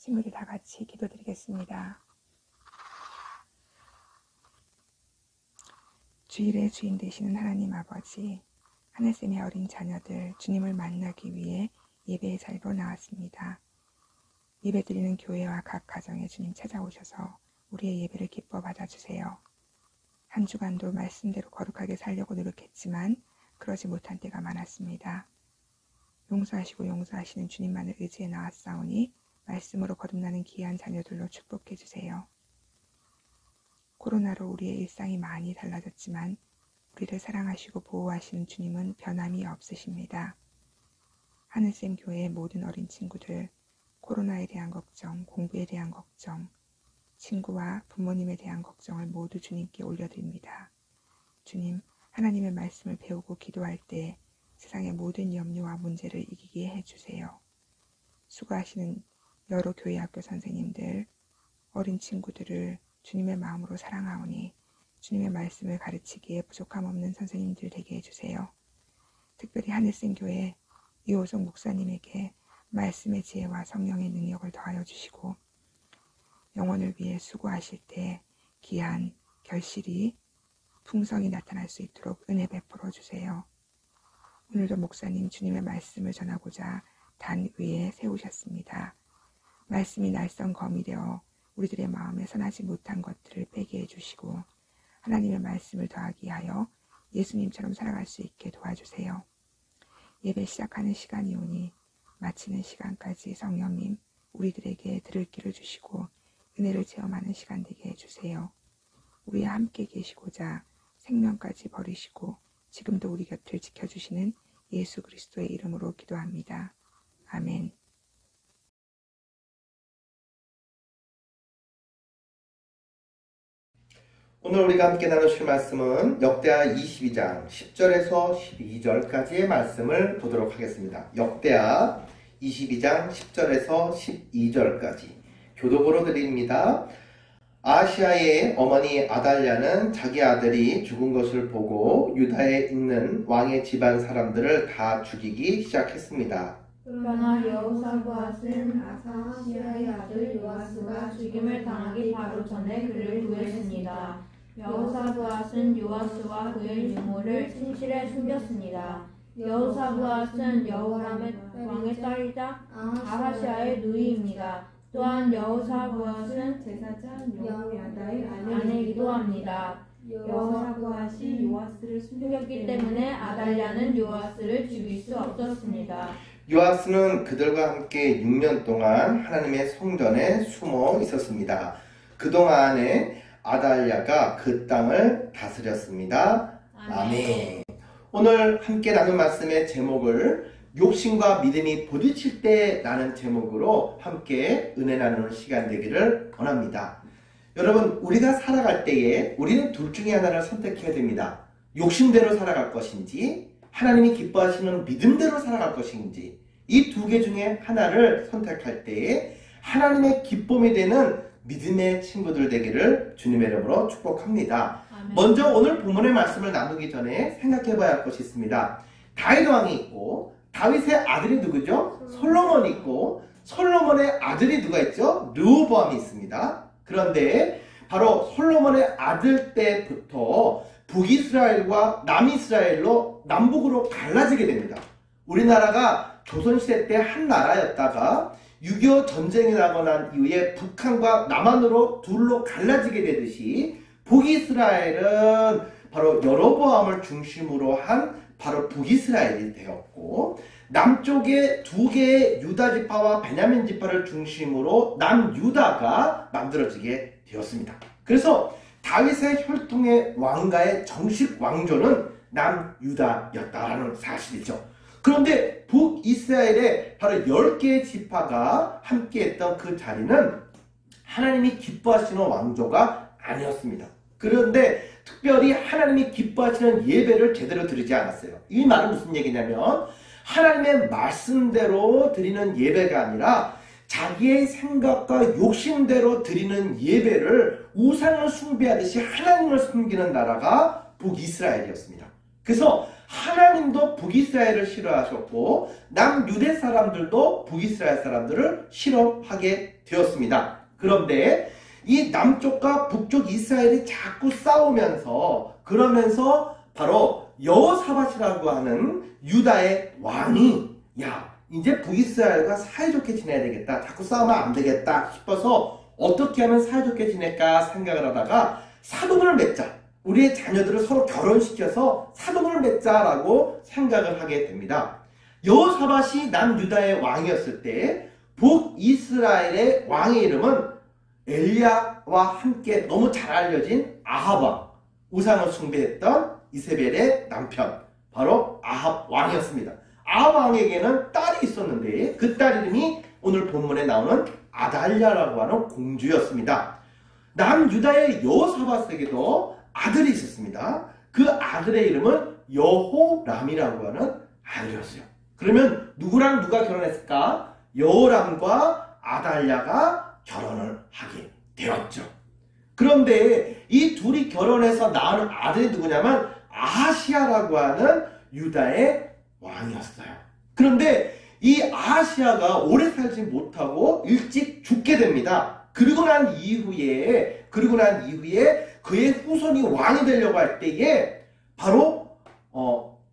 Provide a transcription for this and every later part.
친구들 다 같이 기도드리겠습니다. 주일의 주인 되시는 하나님 아버지, 하늘쌤의 어린 자녀들 주님을 만나기 위해 예배의 자리로 나왔습니다. 예배드리는 교회와 각 가정에 주님 찾아오셔서 우리의 예배를 기뻐 받아주세요. 한 주간도 말씀대로 거룩하게 살려고 노력했지만 그러지 못한 때가 많았습니다. 용서하시고 용서하시는 주님만을 의지해 나왔사오니 말씀으로 거듭나는 귀한 자녀들로 축복해 주세요. 코로나로 우리의 일상이 많이 달라졌지만 우리를 사랑하시고 보호하시는 주님은 변함이 없으십니다. 하늘샘 교회의 모든 어린 친구들, 코로나에 대한 걱정, 공부에 대한 걱정, 친구와 부모님에 대한 걱정을 모두 주님께 올려드립니다. 주님, 하나님의 말씀을 배우고 기도할 때 세상의 모든 염려와 문제를 이기게 해주세요. 수고하시는 여러 교회 학교 선생님들, 어린 친구들을 주님의 마음으로 사랑하오니 주님의 말씀을 가르치기에 부족함 없는 선생님들 되게 해주세요. 특별히 하늘샘 교회 이호석 목사님에게 말씀의 지혜와 성령의 능력을 더하여 주시고 영혼을 위해 수고하실 때 귀한 결실이 풍성히 나타날 수 있도록 은혜 베풀어 주세요. 오늘도 목사님 주님의 말씀을 전하고자 단 위에 세우셨습니다. 말씀이 날선 검이 되어 우리들의 마음에 선하지 못한 것들을 빼게 해주시고 하나님의 말씀을 더하기 하여 예수님처럼 살아갈 수 있게 도와주세요. 예배 시작하는 시간이 오니 마치는 시간까지 성령님 우리들에게 들을 길을 주시고 은혜를 체험하는 시간 되게 해주세요. 우리와 함께 계시고자 생명까지 버리시고 지금도 우리 곁을 지켜주시는 예수 그리스도의 이름으로 기도합니다. 아멘. 오늘 우리가 함께 나누실 말씀은 역대하 22장 10절에서 12절까지의 말씀을 보도록 하겠습니다. 역대하 22장 10절에서 12절까지 교독으로 드립니다. 아하시아의 어머니 아달랴는 자기 아들이 죽은 것을 보고 유다에 있는 왕의 집안 사람들을 다 죽이기 시작했습니다. 그러나 여호사밧은 아하시아의 아들 요아스가 죽임을 당하기 바로 전에 그를 구했습니다. 여호사밧은 요아스와 그의 유모를 침실에 숨겼습니다. 여호사밧은 여호람의 왕의 딸이자 아하시아의 누이입니다. 또한 여호사밧은 제사장 여호야다의 아내이기도 합니다. 여호사밧이 요아스를 숨겼기 때문에 아달랴는 요아스를 죽일 수 없었습니다. 요아스는 그들과 함께 6년 동안 하나님의 성전에 숨어 있었습니다. 그동안에 아달랴가 그 땅을 다스렸습니다. 아멘. 오늘 함께 나눈 말씀의 제목을 욕심과 믿음이 부딪힐 때 라는 제목으로 함께 은혜 나누는 시간 되기를 원합니다. 여러분, 우리가 살아갈 때에 우리는 둘 중에 하나를 선택해야 됩니다. 욕심대로 살아갈 것인지 하나님이 기뻐하시는 믿음대로 살아갈 것인지 이 두 개 중에 하나를 선택할 때에 하나님의 기쁨이 되는 믿음의 친구들 되기를 주님의 이름으로 축복합니다. 아멘. 먼저 오늘 본문의 말씀을 나누기 전에 생각해 봐야 할 것이 있습니다. 다윗 왕이 있고 다윗의 아들이 누구죠? 솔로몬이 있고 솔로몬의 아들이 누가 있죠? 르호보암이 있습니다. 그런데 바로 솔로몬의 아들 때부터 북이스라엘과 남이스라엘로 남북으로 갈라지게 됩니다. 우리나라가 조선시대 때 한 나라였다가 6.25 전쟁이 나고 난 이후에 북한과 남한으로 둘로 갈라지게 되듯이 북이스라엘은 바로 여로보암을 중심으로 한 바로 북이스라엘이 되었고 남쪽에 두 개의 유다 지파와 베냐민 지파를 중심으로 남유다가 만들어지게 되었습니다. 그래서 다윗의 혈통의 왕가의 정식 왕조는 남유다였다라는 사실이죠. 그런데 북이스라엘의 바로 10개의 지파가 함께했던 그 자리는 하나님이 기뻐하시는 왕조가 아니었습니다. 그런데 특별히 하나님이 기뻐하시는 예배를 제대로 드리지 않았어요. 이 말은 무슨 얘기냐면 하나님의 말씀대로 드리는 예배가 아니라 자기의 생각과 욕심대로 드리는 예배를 우상을 숭배하듯이 하나님을 섬기는 나라가 북이스라엘이었습니다. 그래서 하나님도 북이스라엘을 싫어하셨고 남유대 사람들도 북이스라엘 사람들을 싫어하게 되었습니다. 그런데 이 남쪽과 북쪽 이스라엘이 자꾸 싸우면서 그러면서 바로 여호사밧이라고 하는 유다의 왕이 이제 북이스라엘과 사이좋게 지내야 되겠다. 자꾸 싸우면 안 되겠다 싶어서 어떻게 하면 사이좋게 지낼까 생각을 하다가 사돈을 맺자. 우리의 자녀들을 서로 결혼시켜서 사돈을 맺자라고 생각을 하게 됩니다. 여호사밧이 남유다의 왕이었을 때 북이스라엘의 왕의 이름은 엘리야와 함께 너무 잘 알려진 아합 왕, 우상을 숭배했던 이세벨의 남편, 바로 아합 왕이었습니다. 아합 왕에게는 딸이 있었는데 그 딸 이름이 오늘 본문에 나오는 아달랴라고 하는 공주였습니다. 남유다의 여호사밧에게도 아들이 있었습니다. 그 아들의 이름은 여호람이라고 하는 아들이었어요. 그러면 누구랑 누가 결혼했을까? 여호람과 아달랴가 결혼을 하게 되었죠. 그런데 이 둘이 결혼해서 낳은 아들이 누구냐면 아하시아라고 하는 유다의 왕이었어요. 그런데 이 아하시아가 오래 살지 못하고 일찍 죽게 됩니다. 그리고 난 이후에 그의 후손이 왕이 되려고 할 때에 바로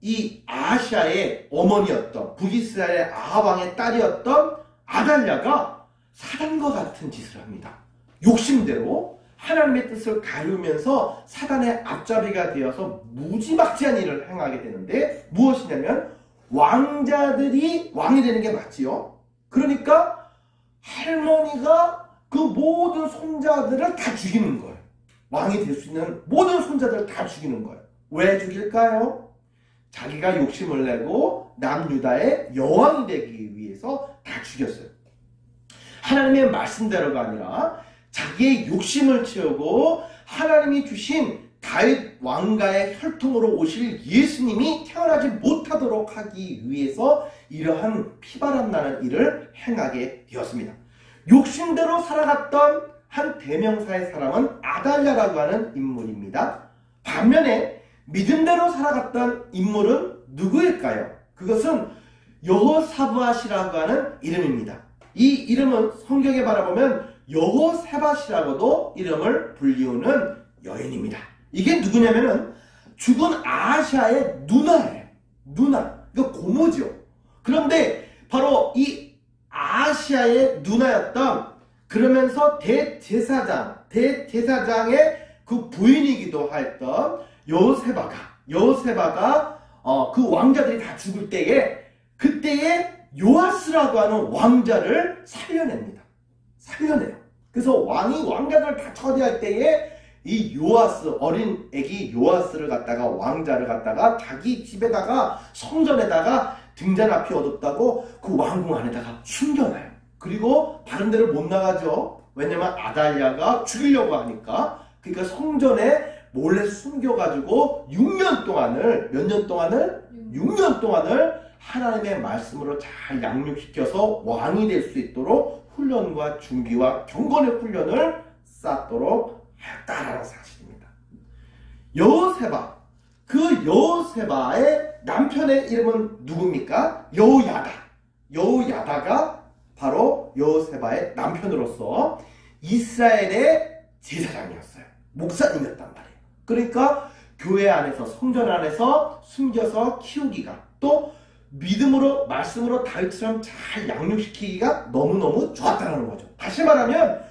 이 아하시아의 어머니였던 북이스라엘의 아합 왕의 딸이었던 아달랴가 사단과 같은 짓을 합니다. 욕심대로 하나님의 뜻을 가르면서 사단의 앞잡이가 되어서 무지막지한 일을 행하게 되는데 무엇이냐면 왕자들이 왕이 되는 게 맞지요. 그러니까 할머니가 그 모든 손자들을 다 죽이는 거예요. 왕이 될 수 있는 모든 손자들을 다 죽이는 거예요. 왜 죽일까요? 자기가 욕심을 내고 남유다의 여왕이 되기 위해서 다 죽였어요. 하나님의 말씀대로가 아니라 자기의 욕심을 채우고 하나님이 주신 다윗 왕가의 혈통으로 오실 예수님이 태어나지 못하도록 하기 위해서 이러한 피바람 나는 일을 행하게 되었습니다. 욕심대로 살아갔던 한 대명사의 사람은 아달랴라고 하는 인물입니다. 반면에 믿음대로 살아갔던 인물은 누구일까요? 그것은 여호사밧이라고 하는 이름입니다. 이 이름은 성경에 바라보면 여호세밧이라고도 이름을 불리우는 여인입니다. 이게 누구냐면은 죽은 아하시아의 누나예요. 누나. 이거 고모죠. 그런데 바로 이 아하시아의 누나였던 그러면서 대제사장의 그 부인이기도 했던 여호세바가 그 왕자들이 다 죽을 때에 그때에 요아스라고 하는 왕자를 살려냅니다. 살려내요. 그래서 왕자들을 다 처리할 때에 이 요아스, 어린 애기 요아스를 갖다가 왕자를 갖다가 자기 집에다가 성전에다가 등잔 앞이 어둡다고 그 왕궁 안에다가 숨겨놔요. 그리고 다른 데를 못 나가죠. 왜냐면 아달랴가 죽이려고 하니까. 그러니까 성전에 몰래 숨겨가지고 6년 동안을 6년 동안을 하나님의 말씀으로 잘 양육시켜서 왕이 될 수 있도록 훈련과 준비와 경건의 훈련을 쌓도록 하였다라는 사실입니다. 여호세바, 그 여호세바의 남편의 이름은 누굽니까? 여호야다가 바로 여호세바의 남편으로서 이스라엘의 제사장이었어요. 목사님이었단 말이에요. 그러니까 교회 안에서 성전 안에서 숨겨서 키우기가 또 믿음으로 말씀으로 다윗처럼 잘 양육시키기가 너무너무 좋았다는 거죠. 다시 말하면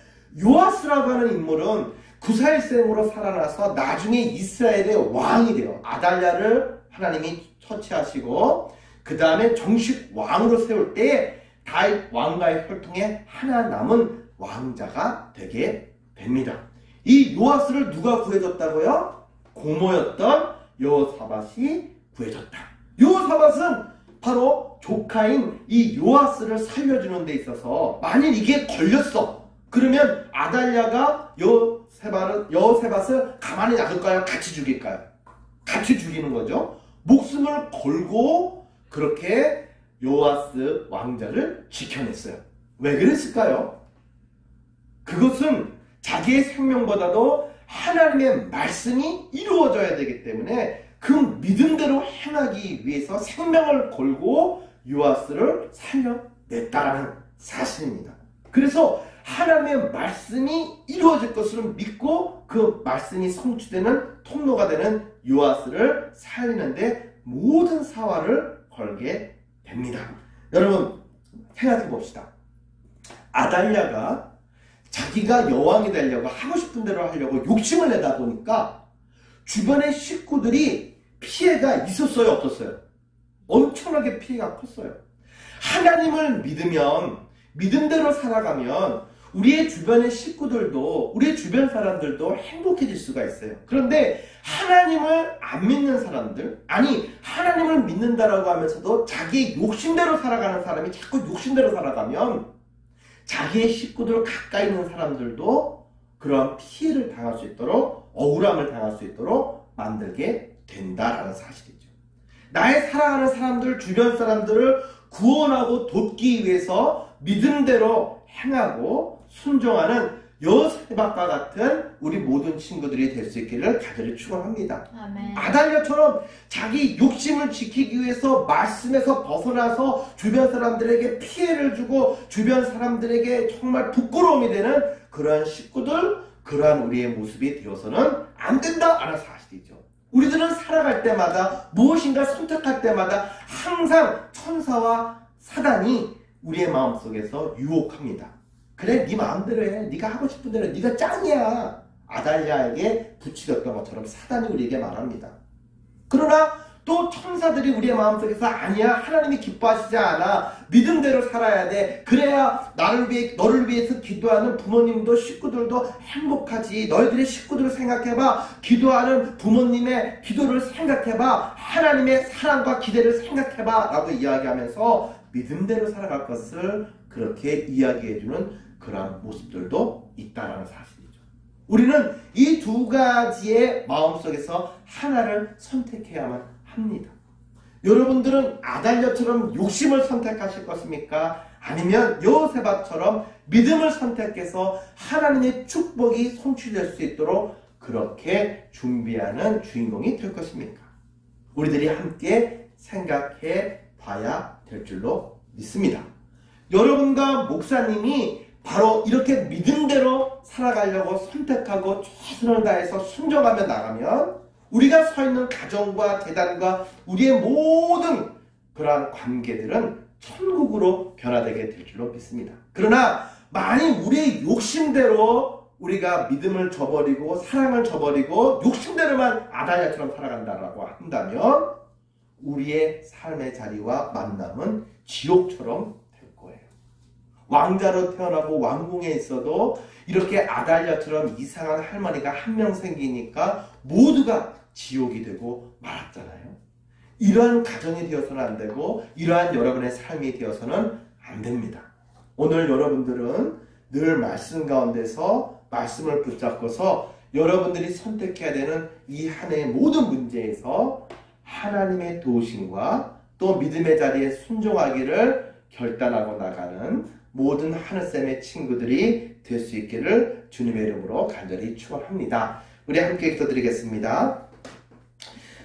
요아스라고 하는 인물은 구사일생으로 살아나서 나중에 이스라엘의 왕이 돼요. 아달랴를 하나님이 처치하시고 그 다음에 정식 왕으로 세울 때 다윗 왕가의 혈통에 하나 남은 왕자가 되게 됩니다. 이 요아스를 누가 구해줬다고요? 고모였던 여호사밧이 구해줬다. 여호사밧은 바로 조카인 이 요아스를 살려주는 데 있어서 만일 이게 걸렸어. 그러면 아달랴가 여호세밧을 가만히 놔둘까요? 같이 죽일까요? 같이 죽이는 거죠. 목숨을 걸고 그렇게 요아스 왕자를 지켜냈어요. 왜 그랬을까요? 그것은 자기의 생명보다도 하나님의 말씀이 이루어져야 되기 때문에 그 믿음대로 행하기 위해서 생명을 걸고 요아스를 살려냈다라는 사실입니다. 그래서 하나님의 말씀이 이루어질 것을 믿고 그 말씀이 성취되는 통로가 되는 요아스를 살리는데 모든 사활을 걸게 됩니다. 여러분 생각해 봅시다. 아달랴가 자기가 여왕이 되려고 하고 싶은 대로 하려고 욕심을 내다 보니까 주변의 식구들이 피해가 있었어요, 없었어요? 엄청나게 피해가 컸어요. 하나님을 믿으면, 믿음대로 살아가면 우리의 주변의 식구들도, 우리의 주변 사람들도 행복해질 수가 있어요. 그런데 하나님을 안 믿는 사람들, 아니 하나님을 믿는다라고 하면서도 자기의 욕심대로 살아가는 사람이 자꾸 욕심대로 살아가면 자기의 식구들 가까이 있는 사람들도 그러한 피해를 당할 수 있도록, 억울함을 당할 수 있도록 만들게 된다라는 사실이죠. 나의 사랑하는 사람들, 주변 사람들을 구원하고 돕기 위해서 믿음대로 행하고 순종하는 여호세밧과 같은 우리 모든 친구들이 될 수 있기를 간절히 축원합니다. 아멘. 아달랴처럼 자기 욕심을 지키기 위해서 말씀에서 벗어나서 주변 사람들에게 피해를 주고 주변 사람들에게 정말 부끄러움이 되는 그러한 식구들, 그러한 우리의 모습이 되어서는 안 된다라는 사실이죠. 우리들은 살아갈 때마다 무엇인가 선택할 때마다 항상 천사와 사단이 우리의 마음속에서 유혹합니다. 그래, 네 마음대로 해. 네가 하고 싶은 대로 해. 네가 짱이야. 아달랴에게 부추겼던 것처럼 사단이 우리에게 말합니다. 그러나 또 천사들이 우리의 마음속에서 아니야, 하나님이 기뻐하시지 않아. 믿음대로 살아야 돼. 그래야 너를 위해서 기도하는 부모님도 식구들도 행복하지. 너희들의 식구들을 생각해봐. 기도하는 부모님의 기도를 생각해봐. 하나님의 사랑과 기대를 생각해봐 라고 이야기하면서 믿음대로 살아갈 것을 그렇게 이야기해주는 그런 모습들도 있다는 사실이죠. 우리는 이 두 가지의 마음속에서 하나를 선택해야만 합니다. 여러분들은 아달랴처럼 욕심을 선택하실 것입니까? 아니면 여호세밧처럼 믿음을 선택해서 하나님의 축복이 성취될 수 있도록 그렇게 준비하는 주인공이 될 것입니까? 우리들이 함께 생각해 봐야 될 줄로 믿습니다. 여러분과 목사님이 바로 이렇게 믿음대로 살아가려고 선택하고 최선을 다해서 순종하며 나가면 우리가 서 있는 가정과 재단과 우리의 모든 그러한 관계들은 천국으로 변화되게 될 줄로 믿습니다. 그러나 만일 우리의 욕심대로 우리가 믿음을 저버리고 사랑을 저버리고 욕심대로만 아달랴처럼 살아간다고 한다면 우리의 삶의 자리와 만남은 지옥처럼 될 거예요. 왕자로 태어나고 왕궁에 있어도 이렇게 아달랴처럼 이상한 할머니가 한 명 생기니까 모두가 지옥이 되고 말았잖아요. 이러한 가정이 되어서는 안 되고 이러한 여러분의 삶이 되어서는 안 됩니다. 오늘 여러분들은 늘 말씀 가운데서 말씀을 붙잡고서 여러분들이 선택해야 되는 이 한 해의 모든 문제에서 하나님의 도우심과 또 믿음의 자리에 순종하기를 결단하고 나가는 모든 하늘샘의 친구들이 될 수 있기를 주님의 이름으로 간절히 축원합니다. 우리 함께 기도드리겠습니다.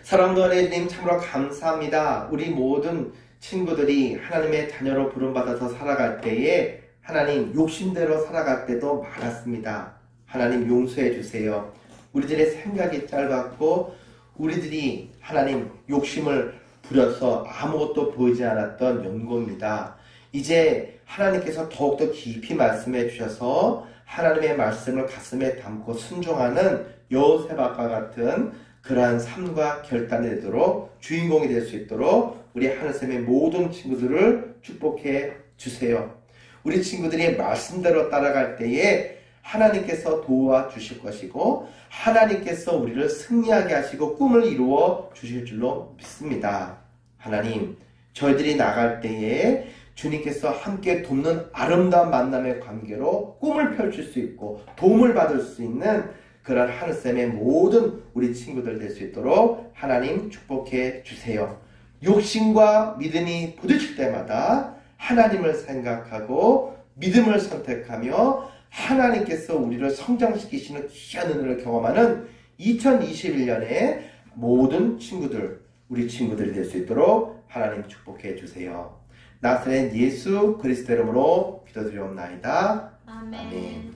사랑하는 하나님, 참으로 감사합니다. 우리 모든 친구들이 하나님의 자녀로 부름받아서 살아갈 때에 하나님 욕심대로 살아갈 때도 많았습니다. 하나님 용서해 주세요. 우리들의 생각이 짧았고 우리들이 하나님 욕심을 부려서 아무것도 보이지 않았던 연고입니다. 이제 하나님께서 더욱더 깊이 말씀해 주셔서 하나님의 말씀을 가슴에 담고 순종하는 여호세밧과 같은 그러한 삶과 결단이 되도록 주인공이 될 수 있도록 우리 하늘샘의 모든 친구들을 축복해 주세요. 우리 친구들이 말씀대로 따라갈 때에 하나님께서 도와주실 것이고 하나님께서 우리를 승리하게 하시고 꿈을 이루어 주실 줄로 믿습니다. 하나님, 저희들이 나갈 때에 주님께서 함께 돕는 아름다운 만남의 관계로 꿈을 펼칠 수 있고 도움을 받을 수 있는 그런 하늘샘의 모든 우리 친구들 될 수 있도록 하나님 축복해 주세요. 욕심과 믿음이 부딪힐 때마다 하나님을 생각하고 믿음을 선택하며 하나님께서 우리를 성장시키시는 귀한 은혜를 경험하는 2021년에 모든 친구들, 우리 친구들이 될 수 있도록 하나님 축복해 주세요. 나사렛 예수 그리스도 이름으로 기도드리옵나이다. 아멘.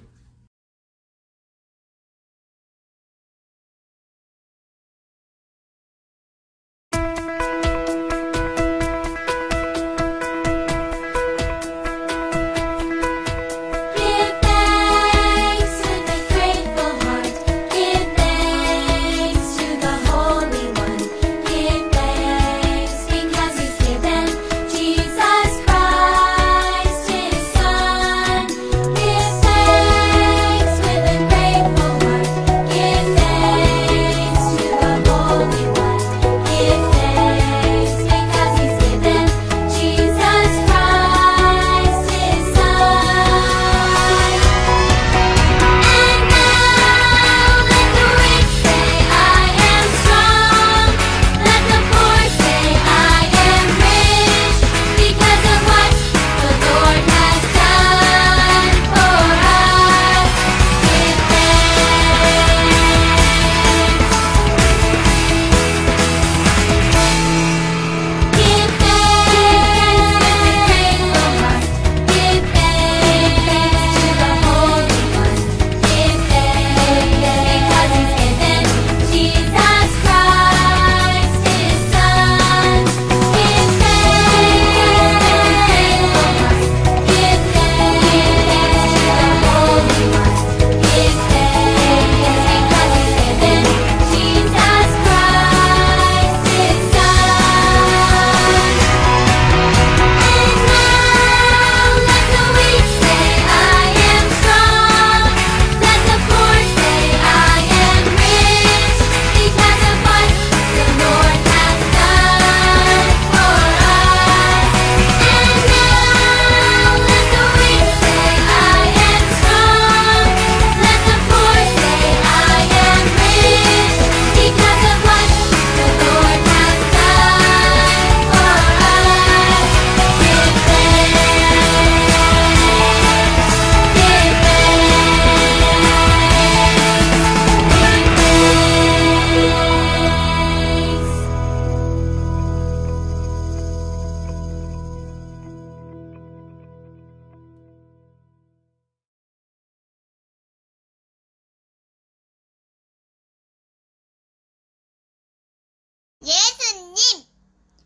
예수님,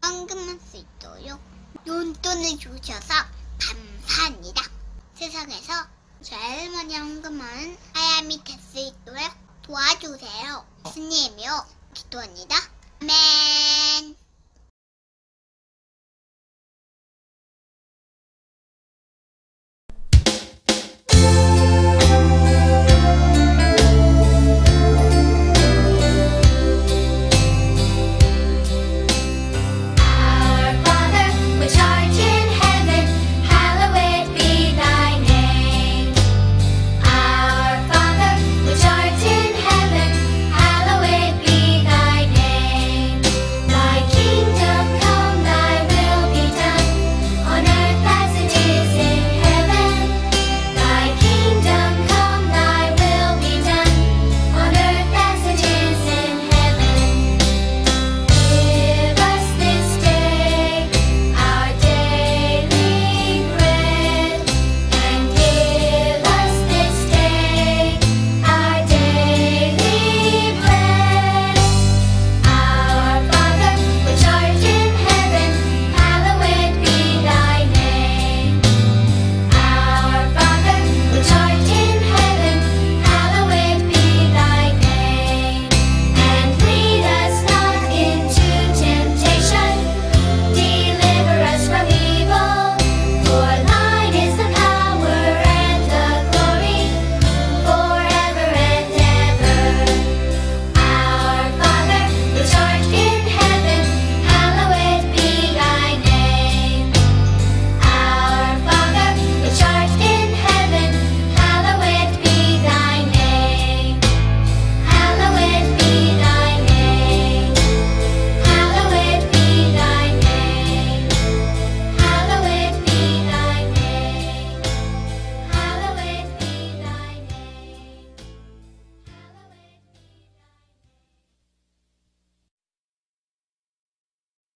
헌금할 수 있도록 용돈을 주셔서 감사합니다. 세상에서 제일 많이 헌금한 사람이 될 수 있도록 도와주세요. 예수님이요, 기도합니다. 아멘.